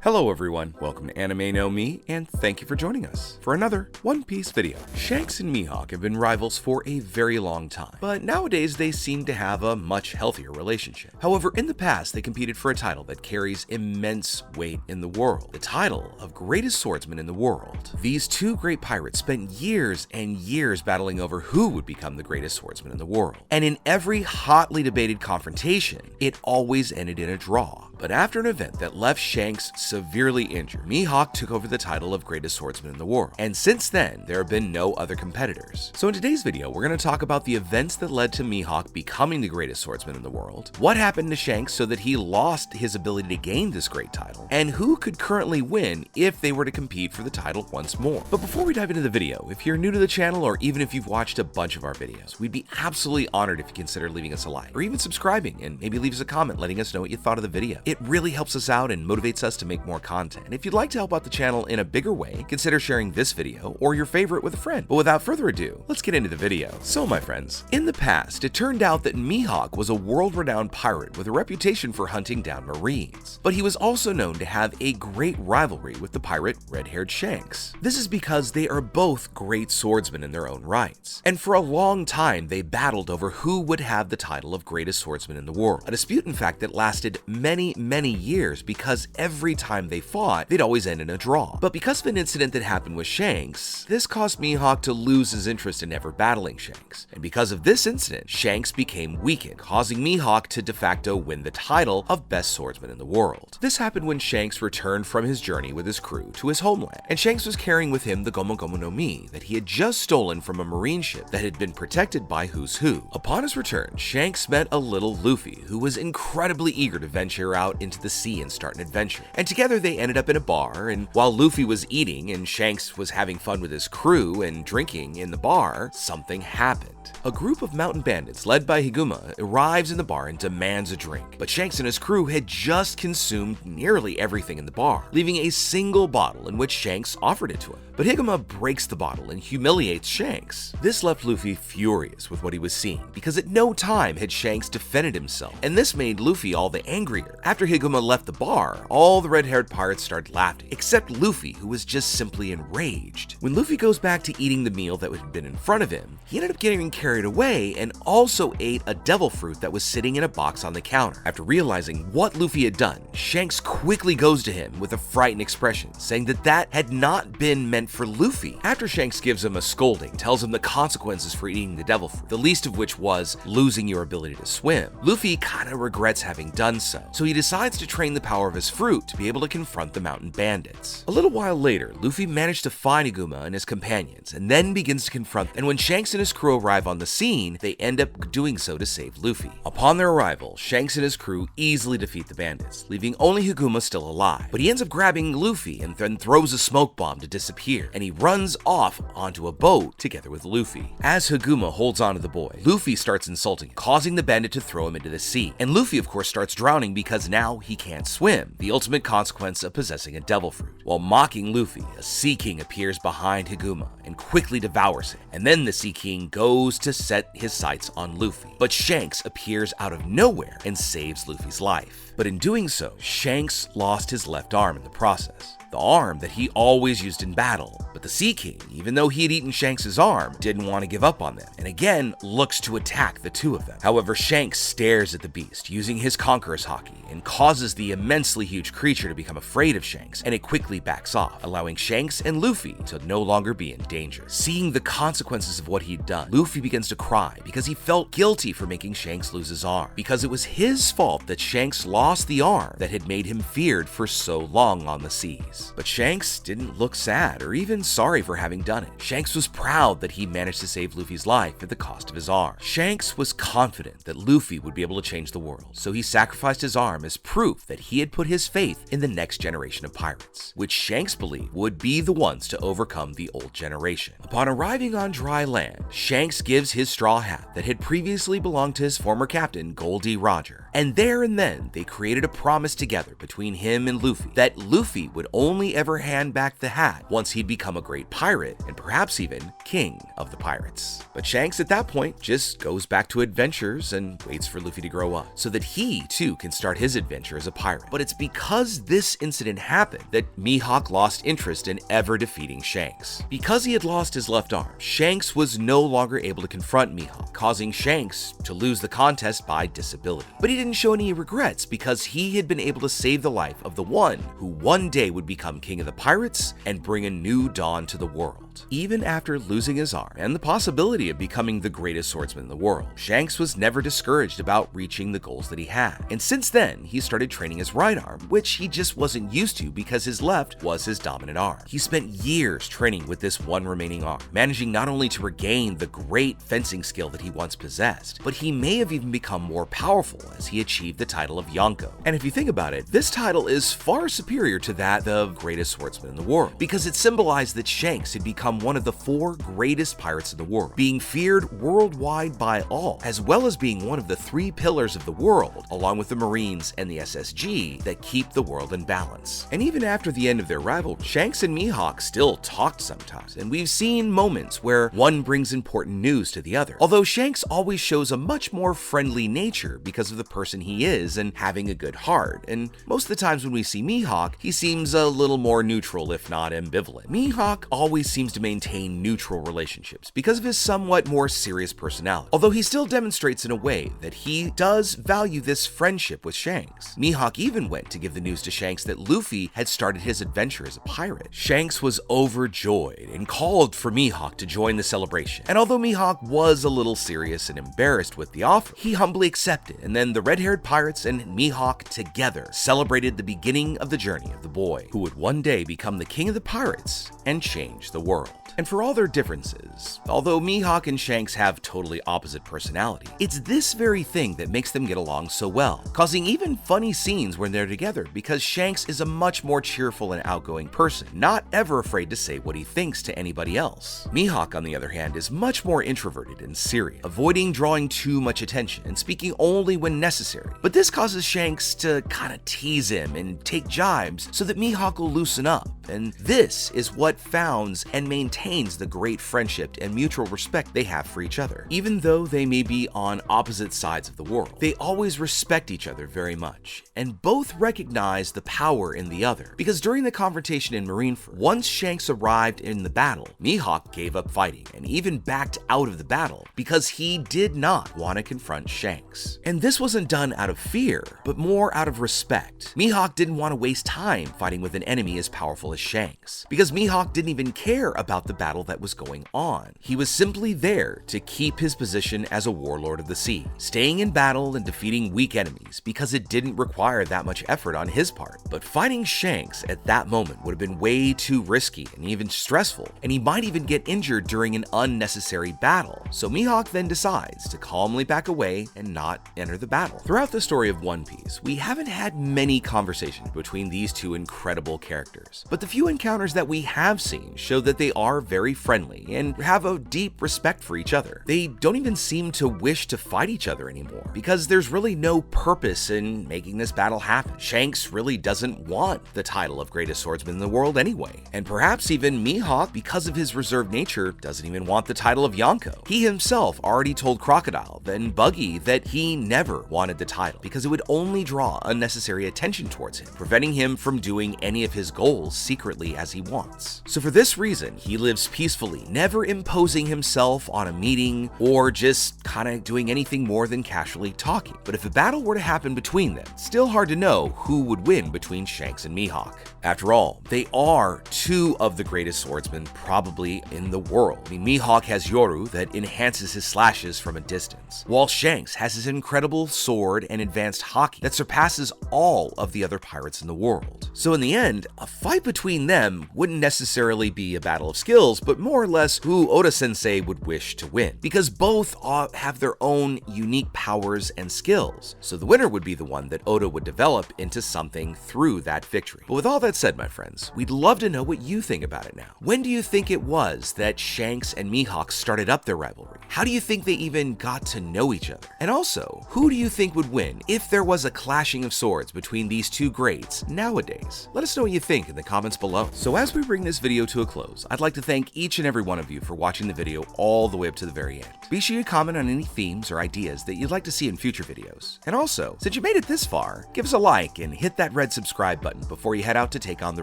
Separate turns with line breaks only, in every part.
Hello everyone, welcome to Anime No Me, and thank you for joining us for another One Piece video. Shanks and Mihawk have been rivals for a very long time, but nowadays they seem to have a much healthier relationship. However, in the past they competed for a title that carries immense weight in the world, the title of greatest swordsman in the world. These two great pirates spent years and years battling over who would become the greatest swordsman in the world, and in every hotly debated confrontation, it always ended in a draw. But after an event that left Shanks severely injured, Mihawk took over the title of greatest swordsman in the world. And since then, there have been no other competitors. So in today's video, we're going to talk about the events that led to Mihawk becoming the greatest swordsman in the world, what happened to Shanks so that he lost his ability to gain this great title, and who could currently win if they were to compete for the title once more. But before we dive into the video, if you're new to the channel or even if you've watched a bunch of our videos, we'd be absolutely honored if you consider leaving us a like or even subscribing and maybe leave us a comment letting us know what you thought of the video. It really helps us out and motivates us to make more content. And if you'd like to help out the channel in a bigger way, consider sharing this video or your favorite with a friend. But without further ado, let's get into the video. So my friends, in the past, it turned out that Mihawk was a world-renowned pirate with a reputation for hunting down Marines. But he was also known to have a great rivalry with the pirate red-haired Shanks. This is because they are both great swordsmen in their own rights. And for a long time, they battled over who would have the title of greatest swordsman in the world. A dispute, in fact, that lasted many years because every time they fought, they'd always end in a draw. But because of an incident that happened with Shanks, this caused Mihawk to lose his interest in ever battling Shanks. And because of this incident, Shanks became weakened, causing Mihawk to de facto win the title of best swordsman in the world. This happened when Shanks returned from his journey with his crew to his homeland, and Shanks was carrying with him the Gomu Gomu no Mi that he had just stolen from a marine ship that had been protected by Who's Who. Upon his return, Shanks met a little Luffy who was incredibly eager to venture out into the sea and start an adventure. And together they ended up in a bar, and while Luffy was eating and Shanks was having fun with his crew and drinking in the bar, something happened. A group of mountain bandits led by Higuma arrives in the bar and demands a drink, but Shanks and his crew had just consumed nearly everything in the bar, leaving a single bottle in which Shanks offered it to him. But Higuma breaks the bottle and humiliates Shanks. This left Luffy furious with what he was seeing, because at no time had Shanks defended himself, and this made Luffy all the angrier. After Higuma left the bar, all the red-haired pirates started laughing, except Luffy, who was just simply enraged. When Luffy goes back to eating the meal that had been in front of him, he ended up getting carried away and also ate a devil fruit that was sitting in a box on the counter. After realizing what Luffy had done, Shanks quickly goes to him with a frightened expression, saying that that had not been meant for Luffy. After Shanks gives him a scolding, tells him the consequences for eating the devil fruit, the least of which was losing your ability to swim, Luffy kinda regrets having done so he decides to train the power of his fruit to be able to confront the mountain bandits. A little while later, Luffy managed to find Higuma and his companions, and then begins to confront them. And when Shanks and his crew arrive on the scene, they end up doing so to save Luffy. Upon their arrival, Shanks and his crew easily defeat the bandits, leaving only Higuma still alive. But he ends up grabbing Luffy and then throws a smoke bomb to disappear, and he runs off onto a boat together with Luffy. As Higuma holds onto the boy, Luffy starts insulting him, causing the bandit to throw him into the sea. And Luffy, of course, starts drowning because now he can't swim, the ultimate consequence of possessing a devil fruit. While mocking Luffy, a Sea King appears behind Higuma and quickly devours him. And then the Sea King goes to set his sights on Luffy. But Shanks appears out of nowhere and saves Luffy's life. But in doing so, Shanks lost his left arm in the process, the arm that he always used in battle. But the Sea King, even though he had eaten Shanks' arm, didn't want to give up on them, and again looks to attack the two of them. However, Shanks stares at the beast, using his conqueror's haki, and causes the immensely huge creature to become afraid of Shanks, and it quickly backs off, allowing Shanks and Luffy to no longer be in danger. Seeing the consequences of what he'd done, Luffy begins to cry because he felt guilty for making Shanks lose his arm, because it was his fault that Shanks lost the arm that had made him feared for so long on the seas. But Shanks didn't look sad or even sorry for having done it. Shanks was proud that he managed to save Luffy's life at the cost of his arm. Shanks was confident that Luffy would be able to change the world, so he sacrificed his arm as proof that he had put his faith in the next generation of pirates, which Shanks believed would be the ones to overcome the old generation. Upon arriving on dry land, Shanks gives gives his straw hat that had previously belonged to his former captain, Goldie Roger. And there and then, they created a promise together between him and Luffy that Luffy would only ever hand back the hat once he'd become a great pirate and perhaps even king of the pirates. But Shanks at that point just goes back to adventures and waits for Luffy to grow up so that he too can start his adventure as a pirate. But it's because this incident happened that Mihawk lost interest in ever defeating Shanks. Because he had lost his left arm, Shanks was no longer able to confront Mihawk, causing Shanks to lose the contest by disability. But he didn't show any regrets because he had been able to save the life of the one who one day would become king of the pirates and bring a new dawn to the world. Even after losing his arm and the possibility of becoming the greatest swordsman in the world, Shanks was never discouraged about reaching the goals that he had. And since then, he started training his right arm, which he just wasn't used to because his left was his dominant arm. He spent years training with this one remaining arm, managing not only to regain the great fencing skill that he once possessed, but he may have even become more powerful as he achieved the title of Yonko. And if you think about it, this title is far superior to that of greatest swordsman in the world, because it symbolized that Shanks had become one of the 4 greatest pirates in the world, being feared worldwide by all, as well as being one of the 3 pillars of the world, along with the Marines and the SSG that keep the world in balance. And even after the end of their rivalry, Shanks and Mihawk still talked sometimes, and we've seen moments where one brings important news to the other. Although Shanks always shows a much more friendly nature because of the person he is and having a good heart, and most of the times when we see Mihawk, he seems a little more neutral if not ambivalent. Mihawk always seems to maintain neutral relationships because of his somewhat more serious personality, although he still demonstrates in a way that he does value this friendship with Shanks. Mihawk even went to give the news to Shanks that Luffy had started his adventure as a pirate. Shanks was overjoyed and called for Mihawk to join the celebration, and although Mihawk was a little serious and embarrassed with the offer, he humbly accepted, and then the red-haired pirates and Mihawk together celebrated the beginning of the journey of the boy who would one day become the king of the pirates and change the world. And for all their differences, although Mihawk and Shanks have totally opposite personality, it's this very thing that makes them get along so well, causing even funny scenes when they're together because Shanks is a much more cheerful and outgoing person, not ever afraid to say what he thinks to anybody else. Mihawk, on the other hand, is much more introverted and serious, avoiding drawing too much attention and speaking only when necessary. But this causes Shanks to kind of tease him and take jibes so that Mihawk will loosen up, and this is what founds and maintains the great friendship and mutual respect they have for each other. Even though they may be on opposite sides of the world, they always respect each other very much, and both recognize the power in the other. Because during the confrontation in Marineford, once Shanks arrived in the battle, Mihawk gave up fighting and even backed out of the battle because he did not want to confront Shanks. And this wasn't done out of fear, but more out of respect. Mihawk didn't want to waste time fighting with an enemy as powerful as Shanks, because Mihawk didn't even care about the battle that was going on. He was simply there to keep his position as a warlord of the sea, staying in battle and defeating weak enemies because it didn't require that much effort on his part. But fighting Shanks at that moment would have been way too risky and even stressful, and he might even get injured during an unnecessary battle. So Mihawk then decides to calmly back away and not enter the battle. Throughout the story of One Piece, we haven't had many conversations between these two incredible characters, but the few encounters that we have seen show that they are very friendly and have a deep respect for each other. They don't even seem to wish to fight each other anymore because there's really no purpose in making this battle happen. Shanks really doesn't want the title of greatest swordsman in the world anyway, and perhaps even Mihawk, because of his reserved nature, doesn't even want the title of Yonko. He himself already told Crocodile, then Buggy, that he never wanted the title because it would only draw unnecessary attention towards him, preventing him from doing any of his goals secretly as he wants. So for this reason, he lives peacefully, never imposing himself on a meeting or just kind of doing anything more than casually talking. But if a battle were to happen between them, it's still hard to know who would win between Shanks and Mihawk. After all, they are two of the greatest swordsmen probably in the world. I mean, Mihawk has Yoru that enhances his slashes from a distance, while Shanks has his incredible sword and advanced haki that surpasses all of the other pirates in the world. So in the end, a fight between them wouldn't necessarily be a battle of skills, but more or less who Oda-sensei would wish to win, because both have their own unique powers and skills. So the winner would be the one that Oda would develop into something through that victory. But with all that said, my friends, we'd love to know what you think about it now. When do you think it was that Shanks and Mihawk started up up their rivalry? How do you think they even got to know each other? And also, who do you think would win if there was a clashing of swords between these two greats nowadays? Let us know what you think in the comments below. So as we bring this video to a close, I'd like to thank each and every one of you for watching the video all the way up to the very end. Be sure you comment on any themes or ideas that you'd like to see in future videos. And also, since you made it this far, give us a like and hit that red subscribe button before you head out to take on the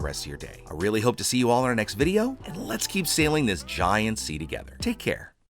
rest of your day. I really hope to see you all in our next video, and let's keep sailing this giant sea together. Take care.